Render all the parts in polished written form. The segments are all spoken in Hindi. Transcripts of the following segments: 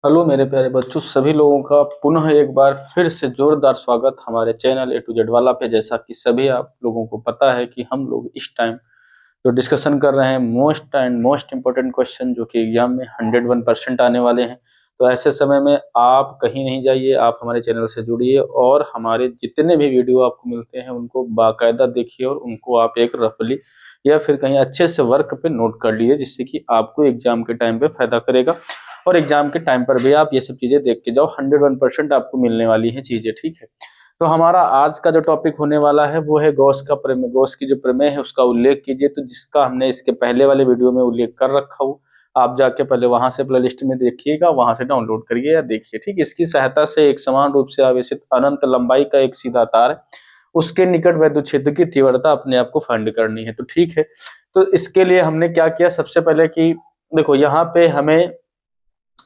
हेलो मेरे प्यारे बच्चों, सभी लोगों का पुनः एक बार फिर से जोरदार स्वागत हमारे चैनल ए टू जेड वाला पे। जैसा कि सभी आप लोगों को पता है कि हम लोग इस टाइम जो डिस्कशन कर रहे हैं मोस्ट इम्पोर्टेंट क्वेश्चन जो कि एग्जाम में 101% आने वाले हैं। तो ऐसे समय में आप कहीं नहीं जाइए, आप हमारे चैनल से जुड़िए और हमारे जितने भी वीडियो आपको मिलते हैं उनको बाकायदा देखिए और उनको आप एक रफली या फिर कहीं अच्छे से वर्क पे नोट कर लीजिए, जिससे कि आपको एग्जाम के टाइम पे फायदा करेगा और एग्जाम के टाइम पर भी आप ये सब चीजें देख के जाओ। 101% आपको मिलने वाली है चीजें, ठीक है। तो हमारा आज का जो टॉपिक होने वाला है वो है गॉस का प्रमेय। गॉस की जो प्रमेय है उसका उल्लेख कीजिए, तो जिसका हमने इसके पहले वाले वीडियो में उल्लेख कर रखा हो, आप जाके पहले वहां से प्लेलिस्ट में देखिएगा, वहां से डाउनलोड करिए या देखिए, ठीक। इसकी सहायता से एक समान रूप से आवेशित अनंत लंबाई का एक सीधा तार है, उसके निकट वैद्युत क्षेत्र की तीव्रता अपने आप को फाइंड करनी है। तो ठीक है, तो इसके लिए हमने क्या किया, सबसे पहले कि देखो यहाँ पे हमें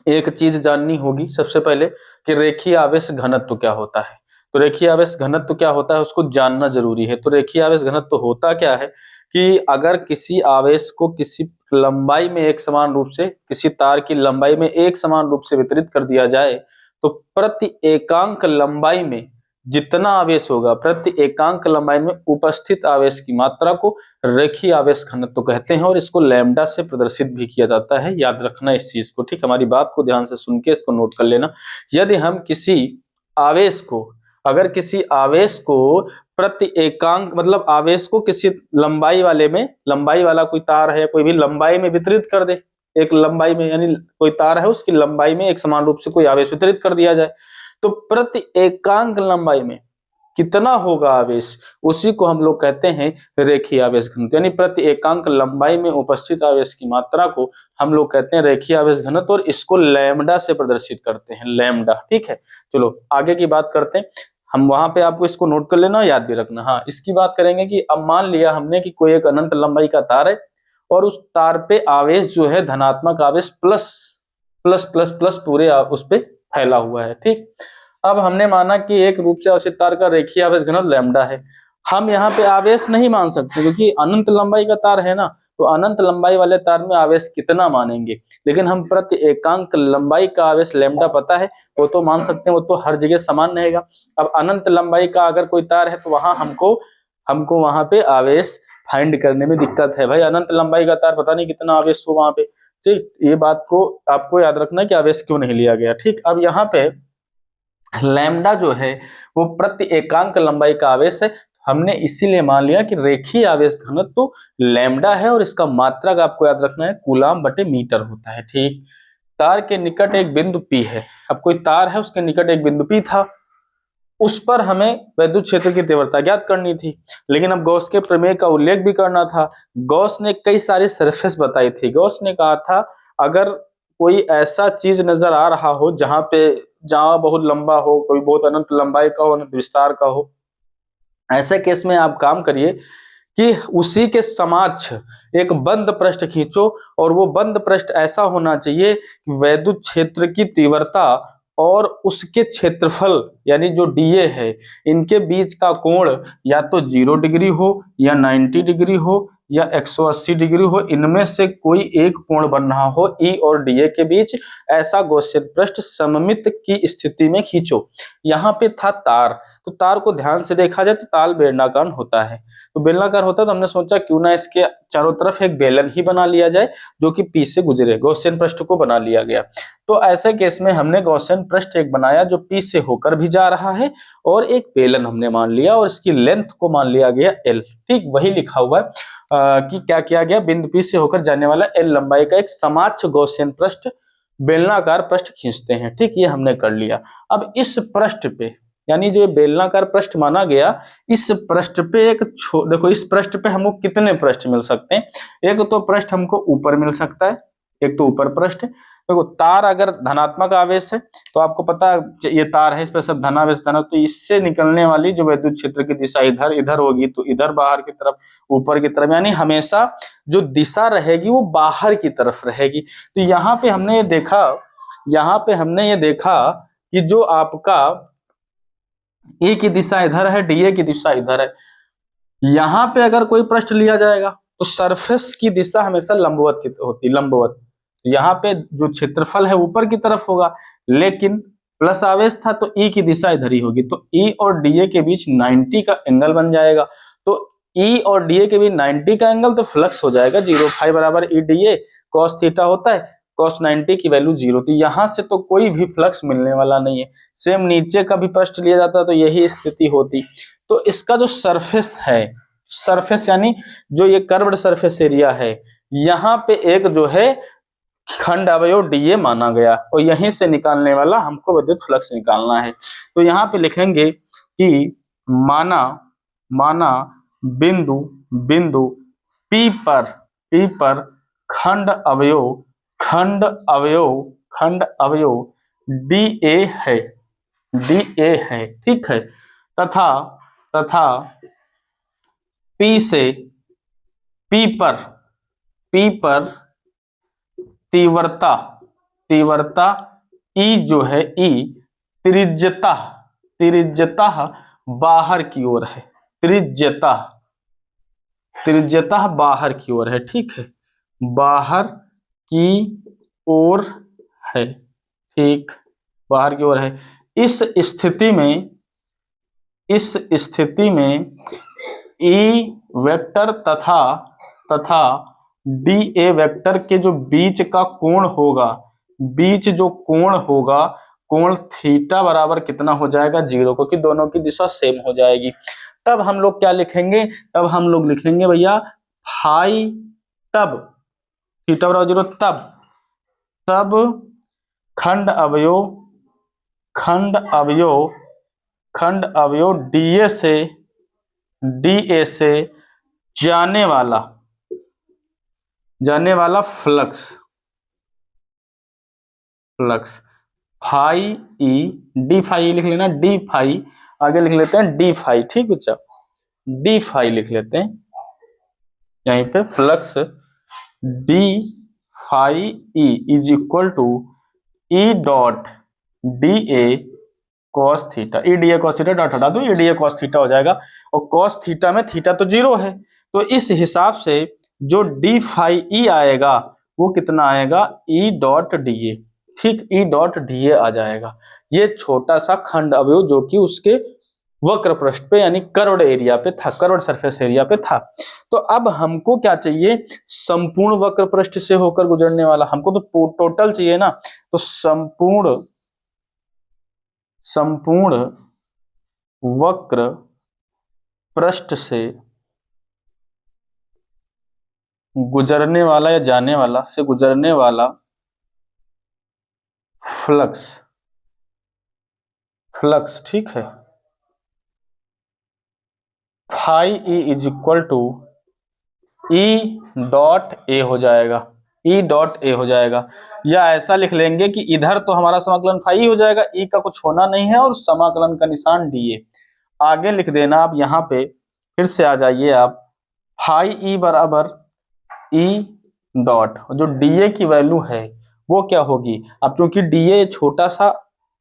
एक चीज जाननी होगी सबसे पहले कि रेखीय आवेश घनत्व क्या होता है। तो रेखीय आवेश घनत्व क्या होता है उसको जानना जरूरी है। तो रेखीय आवेश घनत्व होता क्या है कि अगर किसी आवेश को किसी लंबाई में एक समान रूप से, किसी तार की लंबाई में एक समान रूप से वितरित कर दिया जाए, तो प्रति एकांक लंबाई में जितना आवेश होगा, प्रति एकांक लंबाई में उपस्थित आवेश की मात्रा को रेखीय आवेश घनत्व कहते हैं और इसको लैम्डा से प्रदर्शित भी किया जाता है। याद रखना इस चीज को, ठीक। हमारी बात को ध्यान से सुन के इसको नोट कर लेना। यदि हम किसी आवेश को, अगर किसी आवेश को प्रति एकांक मतलब आवेश को किसी लंबाई वाले में, लंबाई वाला कोई तार है या कोई भी लंबाई में वितरित कर दे, एक लंबाई में यानी कोई तार है उसकी लंबाई में एक समान रूप से कोई आवेश वितरित कर दिया जाए, तो प्रति एकांक लंबाई में कितना होगा आवेश, उसी को हम लोग कहते हैं रेखीय आवेश घनत्व। यानी प्रति एकांक लंबाई में उपस्थित आवेश की मात्रा को हम लोग कहते हैं रेखीय आवेश घनत्व और इसको लैम्डा से प्रदर्शित करते हैं, लैम्डा, ठीक है। चलो आगे की बात करते हैं हम, वहां पे आपको इसको नोट कर लेना, याद भी रखना। हाँ, इसकी बात करेंगे कि अब मान लिया हमने कि कोई एक अनंत लंबाई का तार है और उस तार पे आवेश जो है धनात्मक आवेश प्लस प्लस प्लस प्लस पूरे उस पे फैला हुआ है, ठीक। अब हमने माना कि एक रूप से आवेशित तार का रेखीय आवेश घनत्व लैम्डा है। हम यहाँ पे आवेश नहीं मान सकते क्योंकि अनंत लंबाई का तार है ना, तो अनंत लंबाई वाले तार में आवेश कितना मानेंगे, लेकिन हम प्रति एकांक लंबाई का आवेश लैम्डा पता है, वो तो मान सकते हैं, वो तो हर जगह समान रहेगा। अब अनंत लंबाई का अगर कोई तार है तो वहां हमको वहां पे आवेश फाइंड करने में दिक्कत है। भाई अनंत लंबाई का तार पता नहीं कितना आवेश हो वहां पे, ठीक। ये बात को आपको याद रखना कि आवेश क्यों नहीं लिया गया, ठीक। अब यहाँ पे लैम्डा जो है वो प्रति एकांक लंबाई का आवेश है, हमने इसीलिए मान लिया कि रेखीय आवेश घनत्व तो लैम्डा है और इसका मात्रक आपको याद रखना है कूलाम बटे मीटर होता है, ठीक। तार के निकट एक बिंदु P है। अब कोई तार है उसके निकट एक बिंदु P था, उस पर हमें वैद्युत क्षेत्र की तीव्रता ज्ञात करनी थी, लेकिन अब गॉस के प्रमेय का उल्लेख भी करना था। गॉस ने कई सारी सरफेस बताई थी। गॉस ने कहा था अगर कोई ऐसा चीज नजर आ रहा हो जहां बहुत लंबा हो, कोई बहुत अनंत लंबाई का हो, अनंत विस्तार का हो, ऐसे केस में आप काम करिए कि उसी के समक्ष एक बंद पृष्ठ खींचो और वो बंद पृष्ठ ऐसा होना चाहिए कि वैद्युत क्षेत्र की तीव्रता और उसके क्षेत्रफल यानी जो डीए है इनके बीच का कोण या तो 0 डिग्री हो या 90 डिग्री हो या 180 डिग्री हो, इनमें से कोई एक कोण बन रहा हो ई और डीए के बीच, ऐसा गॉसियन पृष्ठ सममित की स्थिति में खींचो। यहाँ पे था तार, तो तार को ध्यान से देखा जाए तो तार बेलनाकार होता है, तो बेलनाकार होता है तो हमने सोचा क्यों ना इसके चारों तरफ एक बेलन ही बना लिया जाए जो कि पी से गुजरे, गॉसियन पृष्ठ को बना लिया गया। तो ऐसे केस में हमने गॉसियन पृष्ठ एक बनाया जो पी से होकर भी जा रहा है और एक बेलन हमने मान लिया और इसकी लेंथ को मान लिया गया एल, ठीक। वही लिखा हुआ है कि क्या किया गया, बिंदु पी से होकर जाने वाला एल लंबाई का एक समक्ष गॉसियन पृष्ठ बेलनाकार पृष्ठ खींचते हैं, ठीक। ये हमने कर लिया। अब इस पृष्ठ पे यानी जो बेलनाकार पृष्ठ माना गया, इस पृष्ठ पे देखो इस पृष्ठ पे हमको कितने पृष्ठ मिल सकते हैं, एक तो पृष्ठ हमको ऊपर मिल सकता है, एक तो ऊपर पृष्ठ। देखो तार अगर धनात्मक आवेश है तो आपको पता है ये तार है, इस पर सब धनावेश धन, तो इससे निकलने वाली जो वैद्युत क्षेत्र की दिशा इधर इधर होगी, तो इधर बाहर की तरफ ऊपर की तरफ, यानी हमेशा जो दिशा रहेगी वो बाहर की तरफ रहेगी। तो यहाँ पे हमने ये देखा कि जो आपका ए की दिशा इधर है, डीए की दिशा इधर है, यहाँ पे अगर कोई पृष्ठ लिया जाएगा तो सरफेस की दिशा हमेशा लंबवत की होती है, लंबवत। यहाँ पे जो क्षेत्रफल है ऊपर की तरफ होगा, लेकिन प्लस आवेश था तो ई की दिशा इधर ही होगी, तो ई और डीए के बीच 90 का एंगल बन जाएगा। तो ई और डीए के बीच 90 का एंगल, तो फ्लक्स हो जाएगा 0, फाई बराबर ई डीए कॉस थीटा होता है, कॉस 90 की वैल्यू 0। तो यहाँ से तो कोई भी फ्लक्स मिलने वाला नहीं है। सेम नीचे का भी पृष्ठ लिया जाता तो यही स्थिति होती। तो इसका जो सरफेस है, सरफेस यानी जो ये कर्व्ड सरफेस एरिया है, यहाँ पे एक जो है खंड अवयव डीए माना गया, और यहीं से निकालने वाला हमको विद्युत फ्लक्स निकालना है। तो यहाँ पे लिखेंगे कि माना बिंदु P पर खंड अवयव डीए है, ठीक है। तथा P पर तीव्रता E जो है, E त्रिज्यता बाहर की ओर है, त्रिज्यता बाहर की ओर है, ठीक है, बाहर की ओर है, ठीक, बाहर की ओर है। इस स्थिति में E वेक्टर तथा डीए वेक्टर के जो बीच का कोण होगा, कोण थीटा बराबर कितना हो जाएगा, 0, क्योंकि दोनों की दिशा सेम हो जाएगी। तब हम लोग क्या लिखेंगे, तब हम लोग लिखेंगे भैया फाई, तब थीटा बराबर 0, तब खंड अवयव डीए से जाने वाला flux phi E, d phi लिख लेना, डी फाई, आगे लिख लेते हैं डी फाई, ठीक बच्चा, डी फाई लिख लेते हैं यहीं पे, flux d phi E is equal to E dot d A cos theta, E d A cos theta dot हटा दो, E d A cos theta हो जाएगा, और कॉस थीटा में थीटा तो 0 है, तो इस हिसाब से जो डी फाई ई आएगा वो कितना आएगा, ई डॉट डी ए, ठीक, ई डॉट डी ए आ जाएगा। ये छोटा सा खंड अवयव जो कि उसके वक्र पृष्ठ पे यानी कर्व्ड एरिया पे था, कर्व्ड सरफेस एरिया पे था। तो अब हमको क्या चाहिए, संपूर्ण वक्र पृष्ठ से होकर गुजरने वाला, हमको तो टोटल चाहिए ना, तो संपूर्ण वक्र पृष्ठ से गुजरने वाला या जाने वाला से गुजरने वाला फ्लक्स, ठीक है, phi E is equal to E dot A हो जाएगा, ई डॉट ए हो जाएगा। या ऐसा लिख लेंगे कि इधर तो हमारा समाकलन फाई हो जाएगा, ई का कुछ होना नहीं है, और समाकलन का निशान डी ए आगे लिख देना। आप यहाँ पे फिर से आ जाइए, आप फाई ई बराबर ई डॉट, जो डीए की वैल्यू है वो क्या होगी, अब चूंकि डीए छोटा सा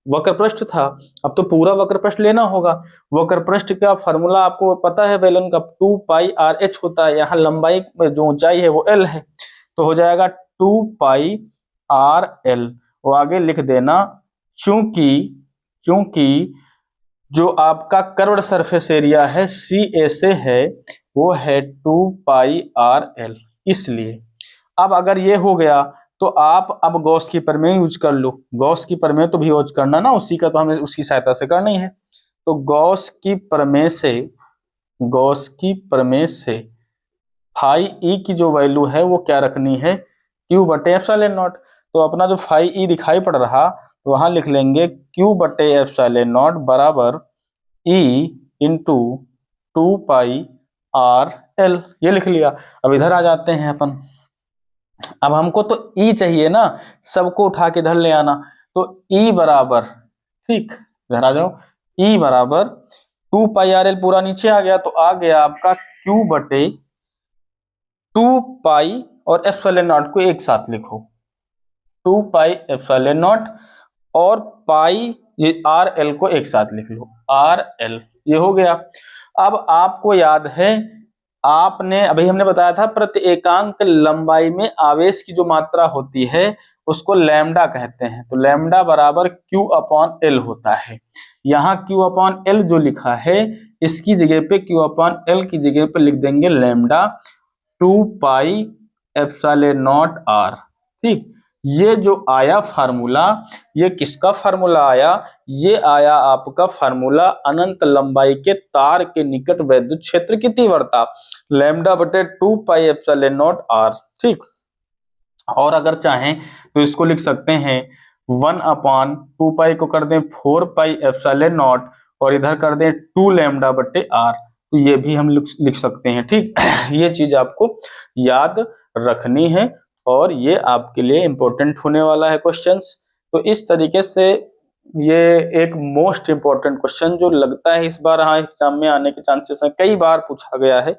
वक्र पृष्ठ था, अब तो पूरा वक्र पृष्ठ लेना होगा। वक्र पृष्ठ का फॉर्मूला आपको पता है, वेलन का 2 पाई आर एच होता है, यहाँ लंबाई जो ऊंचाई है वो एल है, तो हो जाएगा 2 पाई आर एल। वो आगे लिख देना, चूंकि जो आपका कर्व्ड सरफेस एरिया है सी ए से है वो है 2 पाई आर एल, इसलिए अब अगर ये हो गया तो आप अब गॉस की प्रमेय यूज कर लो। गॉस की प्रमेय तो भी यूज करना ना, उसी का तो हमें उसकी सहायता से करना ही है। तो गॉस की प्रमेय से फाई ई की जो वैल्यू है वो क्या रखनी है, क्यू बटे एप्सिलॉन नॉट। तो अपना जो फाई ई दिखाई पड़ रहा तो वहां लिख लेंगे क्यू बटे एप्सिलॉन नॉट बराबर ई इंटू 2 पाई आर एल, ये लिख लिया। अब इधर आ जाते हैं अपन, अब हमको तो ई चाहिए ना, सबको उठा के इधर ले आना, तो ई बराबर, ठीक, इधर आ जाओ, ई बराबर 2 पाई आर एल पूरा नीचे आ गया, तो आ गया आपका क्यू बटे 2 पाई और एप्सिलॉन नॉट को एक साथ लिखो, 2 पाई एप्सिलॉन नॉट और पाई ये आर एल को एक साथ लिख लो, आर एल, ये हो गया। अब आपको याद है आपने अभी हमने बताया था प्रति एकांक लंबाई में आवेश की जो मात्रा होती है उसको लैम्डा कहते हैं। तो लैम्डा बराबर Q अपॉन L होता है। यहाँ Q अपॉन L जो लिखा है इसकी जगह पे Q अपॉन L की जगह पे लिख देंगे lambda 2 pi epsilon not R। ठीक, ये जो आया फार्मूला, ये किसका फार्मूला आया? ये आया आपका फार्मूला अनंत लंबाई के तार के निकट वैद्युत क्षेत्र की तीव्रता लैम्डा बटे 2 पाई एप्सिलॉन नॉट R। ठीक, और अगर चाहें तो इसको लिख सकते हैं 1 अपॉन 2 पाई को कर दें 4 पाई एप्सिलॉन नॉट और इधर कर दें 2 लैम्डा बटे R। तो ये भी हम लिख सकते हैं। ठीक, ये चीज आपको याद रखनी है और ये आपके लिए इंपॉर्टेंट होने वाला है क्वेश्चंस। तो इस तरीके से ये एक मोस्ट इंपॉर्टेंट क्वेश्चन जो लगता है इस बार हाँ एग्जाम में आने के चांसेस हैं, कई बार पूछा गया है,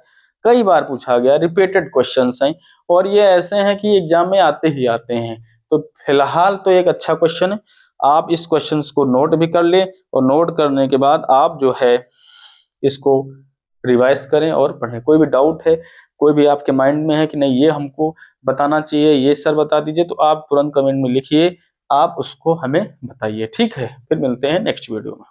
कई बार पूछा गया, रिपीटेड क्वेश्चंस हैं और ये ऐसे हैं कि एग्जाम में आते ही आते हैं। तो फिलहाल तो एक अच्छा क्वेश्चन है, आप इस क्वेश्चंस को नोट भी कर लें और नोट करने के बाद आप जो है इसको रिवाइज करें और पढ़ें। कोई भी डाउट है, कोई भी आपके माइंड में है कि नहीं ये हमको बताना चाहिए, ये सर बता दीजिए, तो आप तुरंत कमेंट में लिखिए, आप उसको हमें बताइए। ठीक है, फिर मिलते हैं नेक्स्ट वीडियो में।